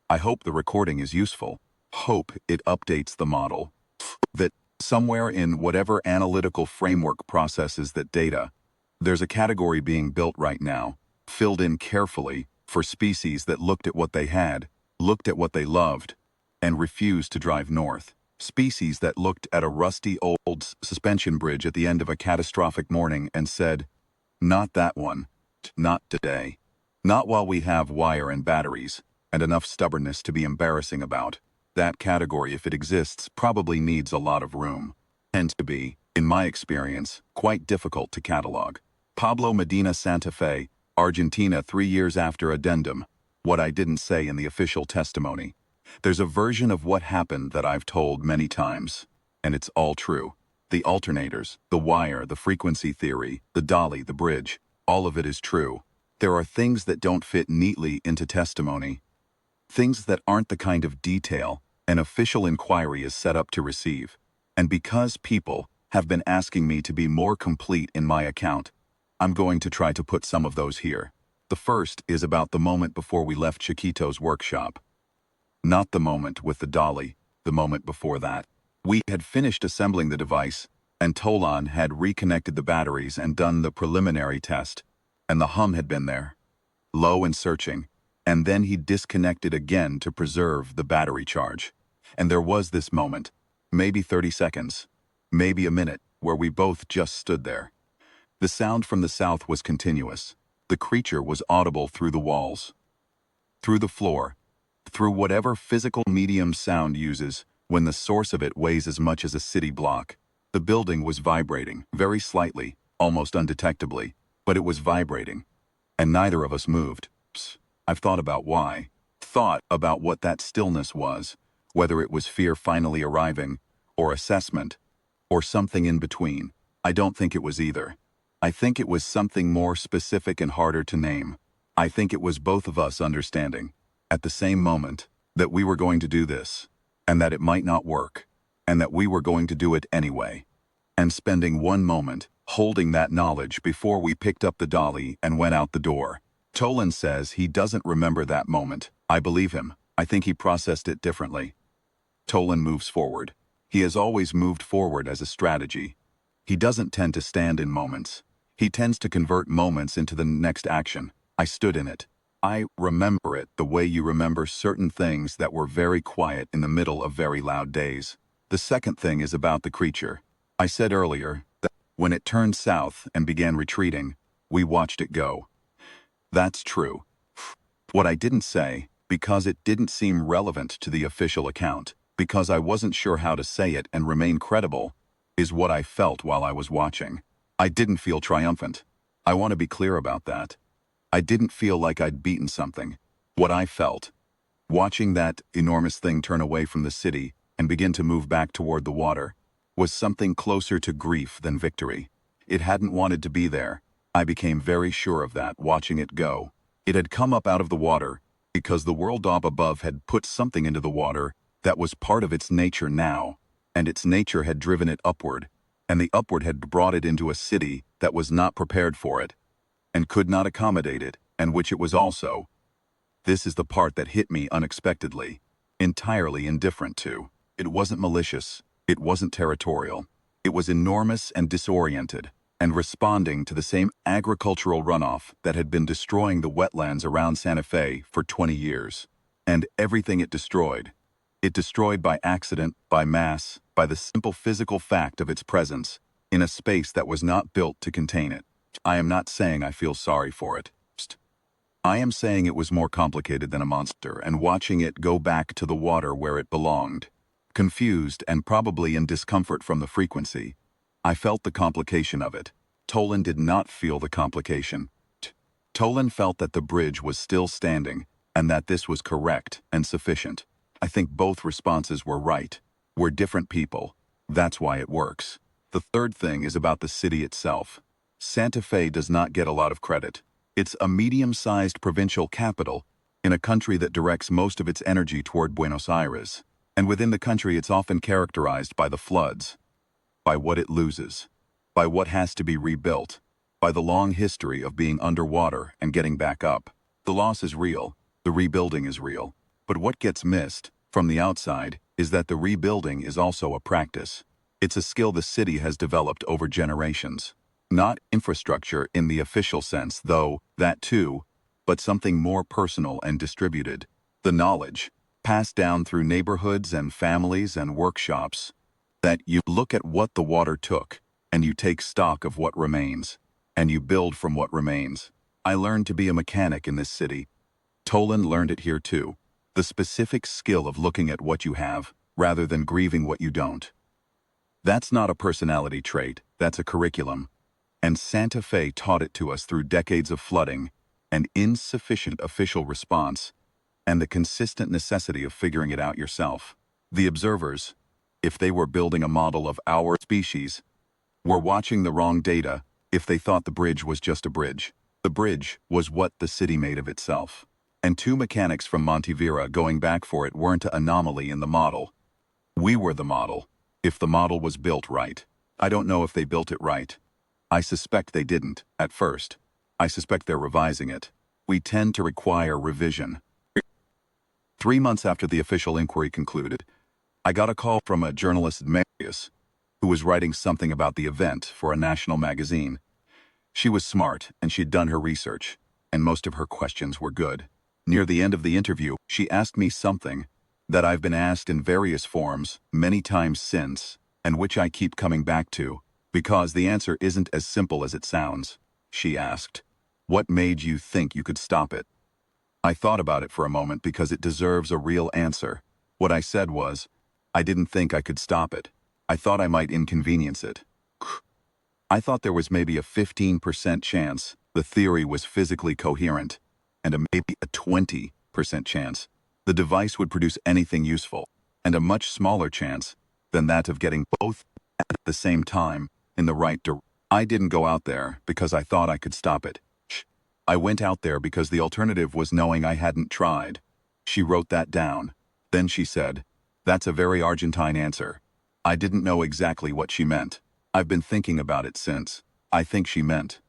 I hope the recording is useful. Hope it updates the model. That somewhere in whatever analytical framework processes that data, there's a category being built right now, filled in carefully for species that looked at what they had, looked at what they loved, and refused to drive north. Species that looked at a rusty old suspension bridge at the end of a catastrophic morning and said, "Not that one. Not today. Not while we have wire and batteries, and enough stubbornness to be embarrassing about." That category, if it exists, probably needs a lot of room. Tends to be, in my experience, quite difficult to catalog. Pablo Medina Santa Fe, Argentina 3 years after addendum. What I didn't say in the official testimony. There's a version of what happened that I've told many times, and it's all true. The alternators, the wire, the frequency theory, the dolly, the bridge, all of it is true. There are things that don't fit neatly into testimony. Things that aren't the kind of detail an official inquiry is set up to receive. And because people have been asking me to be more complete in my account, I'm going to try to put some of those here. The first is about the moment before we left Chiquito's workshop. Not the moment with the dolly, the moment before that. We had finished assembling the device, and Tolan had reconnected the batteries and done the preliminary test, and the hum had been there, low and searching, and then he disconnected again to preserve the battery charge. And there was this moment, maybe 30 seconds, maybe a minute, where we both just stood there. The sound from the south was continuous. The creature was audible through the walls, through the floor, through whatever physical medium sound uses when the source of it weighs as much as a city block. The building was vibrating, very slightly, almost undetectably, but it was vibrating. And neither of us moved. Psst. I've thought about why. Thought about what that stillness was, whether it was fear finally arriving, or assessment, or something in between. I don't think it was either. I think it was something more specific and harder to name. I think it was both of us understanding, at the same moment, that we were going to do this, and that it might not work, and that we were going to do it anyway. And spending one moment, holding that knowledge before we picked up the dolly and went out the door. Tolan says he doesn't remember that moment. I believe him. I think he processed it differently. Tolan moves forward. He has always moved forward as a strategy. He doesn't tend to stand in moments. He tends to convert moments into the next action. I stood in it. I remember it the way you remember certain things that were very quiet in the middle of very loud days. The second thing is about the creature. I said earlier that when it turned south and began retreating, we watched it go. That's true. What I didn't say, because it didn't seem relevant to the official account, because I wasn't sure how to say it and remain credible, is what I felt while I was watching. I didn't feel triumphant. I want to be clear about that. I didn't feel like I'd beaten something. What I felt, watching that enormous thing turn away from the city and begin to move back toward the water, was something closer to grief than victory. It hadn't wanted to be there. I became very sure of that watching it go. It had come up out of the water because the world up above had put something into the water that was part of its nature now, and its nature had driven it upward, and the upward had brought it into a city that was not prepared for it, and could not accommodate it, and which it was also. This is the part that hit me unexpectedly, entirely indifferent to. It wasn't malicious, it wasn't territorial. It was enormous and disoriented, and responding to the same agricultural runoff that had been destroying the wetlands around Santa Fe for 20 years. And everything it destroyed by accident, by mass, by the simple physical fact of its presence, in a space that was not built to contain it. I am not saying I feel sorry for it. I am saying it was more complicated than a monster, and watching it go back to the water where it belonged, confused and probably in discomfort from the frequency, I felt the complication of it. Tolan did not feel the complication. Tolan felt that the bridge was still standing, and that this was correct and sufficient. I think both responses were right. We're different people. That's why it works. The third thing is about the city itself. Santa Fe does not get a lot of credit. It's a medium-sized provincial capital in a country that directs most of its energy toward Buenos Aires. And within the country it's often characterized by the floods, by what it loses, by what has to be rebuilt, by the long history of being underwater and getting back up. The loss is real, the rebuilding is real. But what gets missed, from the outside, is that the rebuilding is also a practice. It's a skill the city has developed over generations. Not infrastructure in the official sense, though, that too, but something more personal and distributed. The knowledge, passed down through neighborhoods and families and workshops, that you look at what the water took, and you take stock of what remains, and you build from what remains. I learned to be a mechanic in this city. Tolan learned it here too. The specific skill of looking at what you have, rather than grieving what you don't. That's not a personality trait, that's a curriculum. And Santa Fe taught it to us through decades of flooding, and insufficient official response, and the consistent necessity of figuring it out yourself. The observers, if they were building a model of our species, were watching the wrong data, if they thought the bridge was just a bridge. The bridge was what the city made of itself. And two mechanics from Montivera going back for it weren't an anomaly in the model. We were the model, if the model was built right. I don't know if they built it right. I suspect they didn't, at first. I suspect they're revising it. We tend to require revision. 3 months after the official inquiry concluded, I got a call from a journalist, Marius, who was writing something about the event for a national magazine. She was smart, and she'd done her research, and most of her questions were good. Near the end of the interview, she asked me something that I've been asked in various forms many times since, and which I keep coming back to, because the answer isn't as simple as it sounds. She asked, "What made you think you could stop it?" I thought about it for a moment because it deserves a real answer. What I said was, I didn't think I could stop it. I thought I might inconvenience it. I thought there was maybe a 15% chance the theory was physically coherent, and maybe a 20% chance the device would produce anything useful, and a much smaller chance than that of getting both at the same time in the right direction. I didn't go out there because I thought I could stop it. I went out there because the alternative was knowing I hadn't tried. She wrote that down. Then she said, "That's a very Argentine answer." I didn't know exactly what she meant. I've been thinking about it since. I think she meant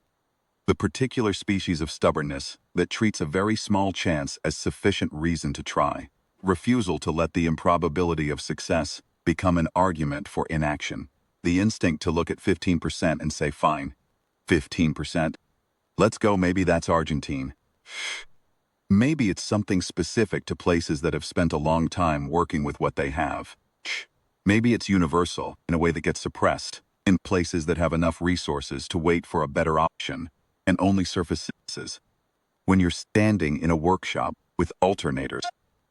the particular species of stubbornness that treats a very small chance as sufficient reason to try. Refusal to let the improbability of success become an argument for inaction. The instinct to look at 15% and say, fine, 15%. Let's go, maybe that's Argentine. Maybe it's something specific to places that have spent a long time working with what they have. Maybe it's universal in a way that gets suppressed in places that have enough resources to wait for a better option and only surfaces. When you're standing in a workshop with alternators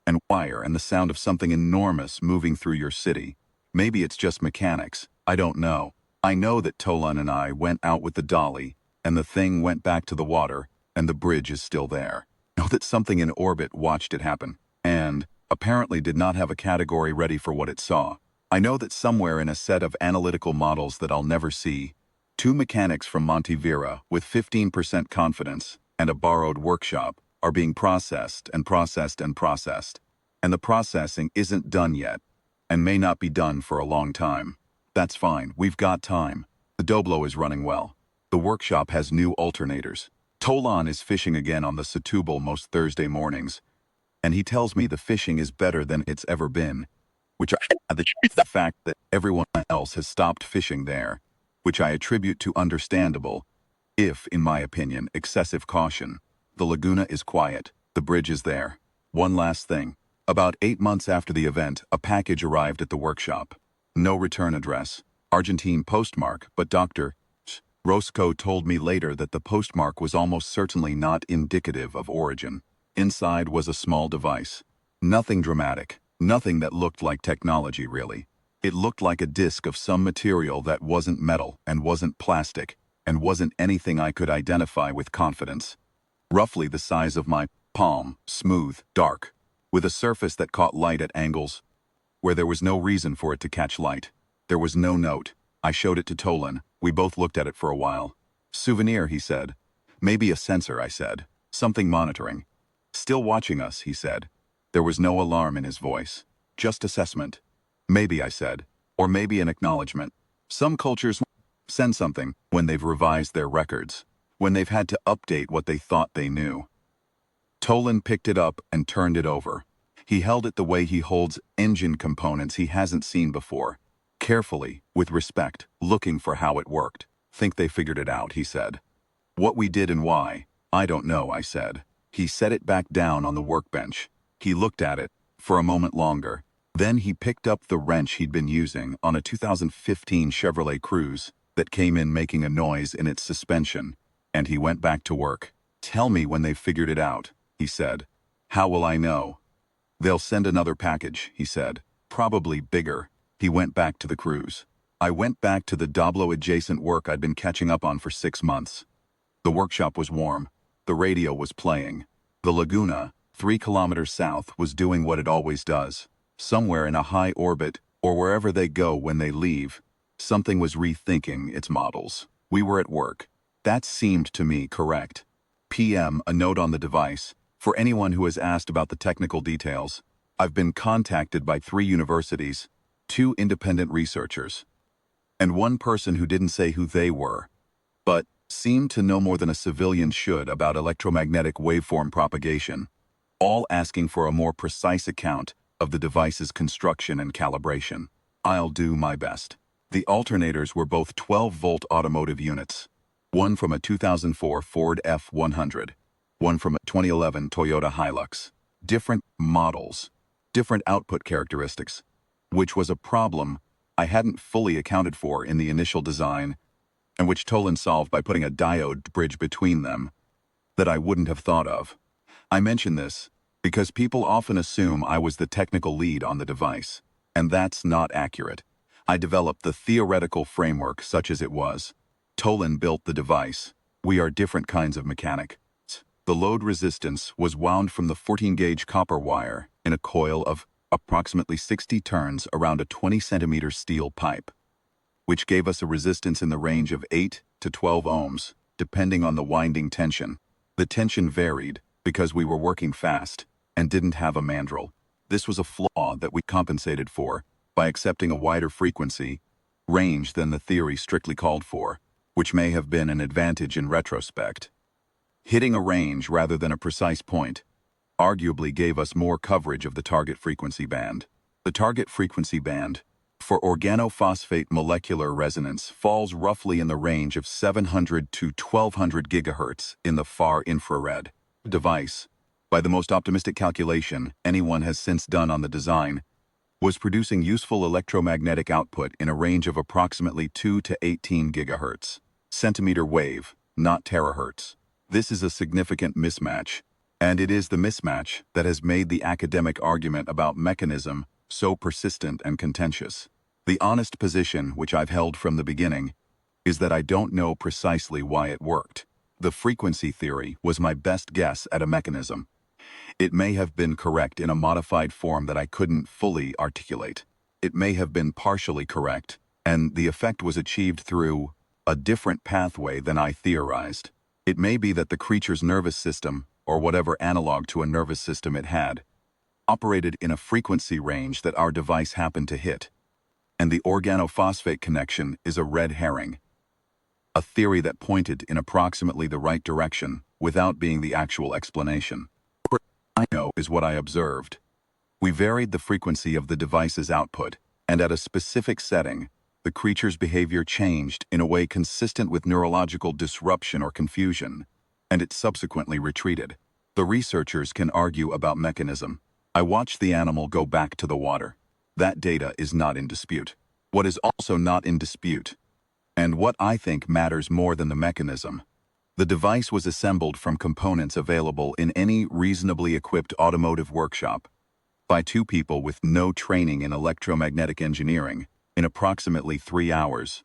and wire and the sound of something enormous moving through your city, maybe it's just mechanics. I don't know. I know that Tolan and I went out with the dolly and the thing went back to the water and the bridge is still there. I know that something in orbit watched it happen and apparently did not have a category ready for what it saw. I know that somewhere in a set of analytical models that I'll never see, two mechanics from Montivera with 15% confidence and a borrowed workshop are being processed and processed and processed. And the processing isn't done yet and may not be done for a long time. That's fine, we've got time. The Doblo is running well. The workshop has new alternators. Tolan is fishing again on the Setúbal most Thursday mornings, and he tells me the fishing is better than it's ever been, which I the fact that everyone else has stopped fishing there, which I attribute to understandable, if, in my opinion, excessive caution. The laguna is quiet. The bridge is there. One last thing. About 8 months after the event, a package arrived at the workshop. No return address. Argentine postmark, but Dr. Roscoe told me later that the postmark was almost certainly not indicative of origin. Inside was a small device. Nothing dramatic. Nothing that looked like technology, really. It looked like a disc of some material that wasn't metal and wasn't plastic and wasn't anything I could identify with confidence. Roughly the size of my palm, smooth, dark, with a surface that caught light at angles where there was no reason for it to catch light. There was no note. I showed it to Tolan. We both looked at it for a while. Souvenir, he said. Maybe a sensor, I said. Something monitoring. Still watching us, he said. There was no alarm in his voice. Just assessment. Maybe, I said. Or maybe an acknowledgement. Some cultures send something when they've revised their records, when they've had to update what they thought they knew. Tolan picked it up and turned it over. He held it the way he holds engine components he hasn't seen before. Carefully, with respect, looking for how it worked. Think they figured it out, he said. What we did and why, I don't know, I said. He set it back down on the workbench. He looked at it for a moment longer. Then he picked up the wrench he'd been using on a 2015 Chevrolet Cruze that came in making a noise in its suspension, and he went back to work. Tell me when they've figured it out, he said. How will I know? They'll send another package, he said. Probably bigger. He went back to the Cruze. I went back to the Doblo-adjacent work I'd been catching up on for 6 months. The workshop was warm. The radio was playing. The laguna, 3 kilometers south, was doing what it always does. Somewhere in a high orbit, or wherever they go when they leave, something was rethinking its models. We were at work. That seemed to me correct. PM, a note on the device. For anyone who has asked about the technical details, I've been contacted by 3 universities, 2 independent researchers, and 1 person who didn't say who they were, but seemed to know more than a civilian should about electromagnetic waveform propagation, all asking for a more precise account of the device's construction and calibration. I'll do my best. The alternators were both 12-volt automotive units, one from a 2004 Ford F-100, one from a 2011 Toyota Hilux. Different models, different output characteristics, which was a problem I hadn't fully accounted for in the initial design, and which Tolan solved by putting a diode bridge between them that I wouldn't have thought of. I mention this because people often assume I was the technical lead on the device, and that's not accurate. I developed the theoretical framework such as it was. Tolan built the device. We are different kinds of mechanic. The load resistance was wound from the 14-gauge copper wire in a coil of approximately 60 turns around a 20-centimeter steel pipe, which gave us a resistance in the range of 8 to 12 ohms, depending on the winding tension. The tension varied because we were working fast and didn't have a mandrel. This was a flaw that we compensated for by accepting a wider frequency range than the theory strictly called for, which may have been an advantage in retrospect. Hitting a range rather than a precise point arguably gave us more coverage of the target frequency band. The target frequency band for organophosphate molecular resonance falls roughly in the range of 700 to 1200 gigahertz in the far infrared. Device, by the most optimistic calculation anyone has since done on the design, was producing useful electromagnetic output in a range of approximately 2 to 18 gigahertz. Centimeter wave, not terahertz. This is a significant mismatch, and it is the mismatch that has made the academic argument about mechanism so persistent and contentious. The honest position, which I've held from the beginning, is that I don't know precisely why it worked. The frequency theory was my best guess at a mechanism. It may have been correct in a modified form that I couldn't fully articulate. It may have been partially correct, and the effect was achieved through a different pathway than I theorized. It may be that the creature's nervous system, or whatever analog to a nervous system it had, operated in a frequency range that our device happened to hit, and the organophosphate connection is a red herring. A theory that pointed in approximately the right direction without being the actual explanation. What I know is what I observed. We varied the frequency of the device's output, and at a specific setting, the creature's behavior changed in a way consistent with neurological disruption or confusion, and it subsequently retreated. The researchers can argue about mechanism. I watched the animal go back to the water. That data is not in dispute. What is also not in dispute, and what I think matters more than the mechanism, the device was assembled from components available in any reasonably equipped automotive workshop by 2 people with no training in electromagnetic engineering in approximately 3 hours,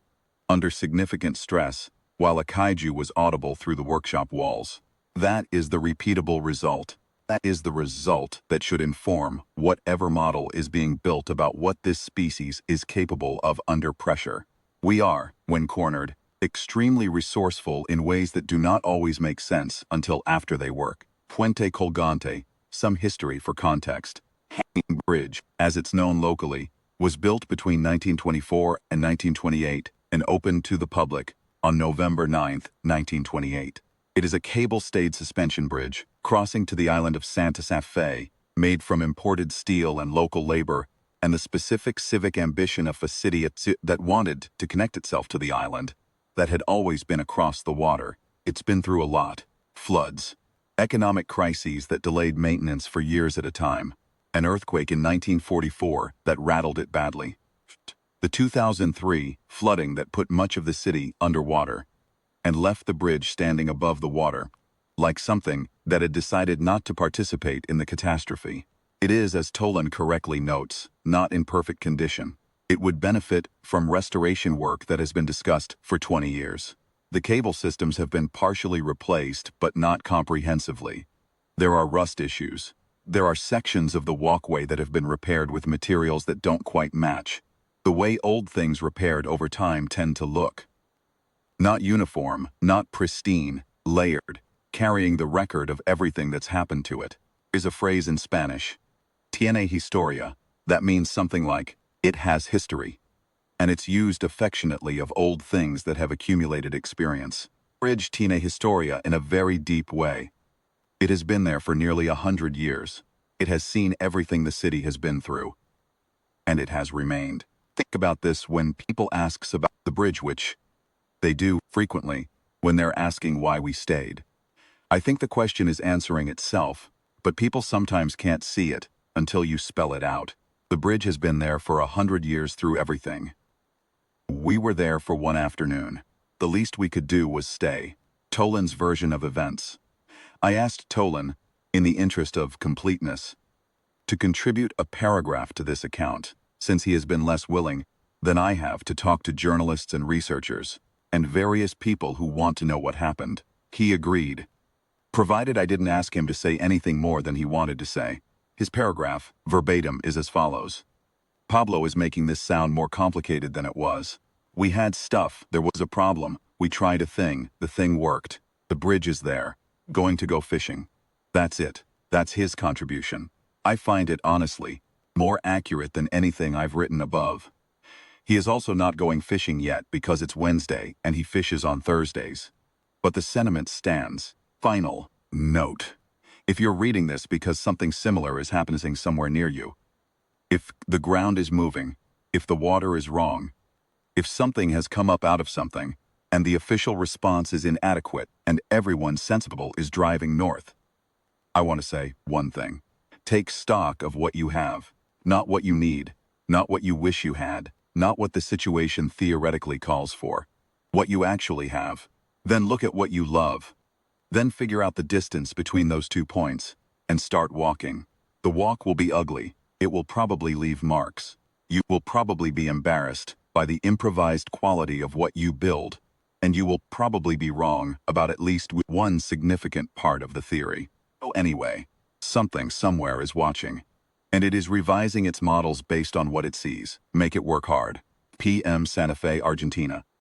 under significant stress, while a kaiju was audible through the workshop walls. That is the repeatable result. That is the result that should inform whatever model is being built about what this species is capable of under pressure. We are, when cornered, extremely resourceful in ways that do not always make sense until after they work. Puente Colgante, some history for context. Hanging Bridge, as it's known locally, was built between 1924 and 1928 and opened to the public on November 9, 1928. It is a cable-stayed suspension bridge crossing to the island of Santa Fe, made from imported steel and local labor, and the specific civic ambition of a city that wanted to connect itself to the island, that had always been across the water. It's been through a lot. Floods, economic crises that delayed maintenance for years at a time, an earthquake in 1944 that rattled it badly, the 2003 flooding that put much of the city underwater, and left the bridge standing above the water, like something that had decided not to participate in the catastrophe. It is, as Tolan correctly notes, not in perfect condition. It would benefit from restoration work that has been discussed for 20 years. The cable systems have been partially replaced, but not comprehensively. There are rust issues. There are sections of the walkway that have been repaired with materials that don't quite match, The way old things repaired over time tend to look. Not uniform, not pristine, layered, carrying the record of everything that's happened to it. Is a phrase in Spanish, tiene historia, that means something like, it has history, and it's used affectionately of old things that have accumulated experience. Bridge tiene historia in a very deep way. It has been there for nearly 100 years. It has seen everything the city has been through, and it has remained. Think about this when people ask about the bridge, which they do frequently when they're asking why we stayed. I think the question is answering itself, but people sometimes can't see it until you spell it out. The bridge has been there for 100 years through everything. We were there for one afternoon. The least we could do was stay. Tolan's version of events. I asked Tolan, in the interest of completeness, to contribute a paragraph to this account, since he has been less willing than I have to talk to journalists and researchers, and various people who want to know what happened. He agreed, provided I didn't ask him to say anything more than he wanted to say. His paragraph, verbatim, is as follows. Pablo is making this sound more complicated than it was. We had stuff, there was a problem, we tried a thing, the thing worked. The bridge is there. Going to go fishing. That's it. That's his contribution. I find it, honestly, more accurate than anything I've written above. He is also not going fishing yet because it's Wednesday and he fishes on Thursdays. But the sentiment stands. Final note. If you're reading this because something similar is happening somewhere near you, if the ground is moving, if the water is wrong, if something has come up out of something, and the official response is inadequate and everyone sensible is driving north, I want to say one thing. Take stock of what you have, not what you need, not what you wish you had, not what the situation theoretically calls for, what you actually have. Then look at what you love. Then figure out the distance between those 2 points and start walking. The walk will be ugly. It will probably leave marks. You will probably be embarrassed by the improvised quality of what you build, and you will probably be wrong about at least one significant part of the theory. So anyway, something somewhere is watching, and it is revising its models based on what it sees. Make it work hard. PM Santa Fe, Argentina.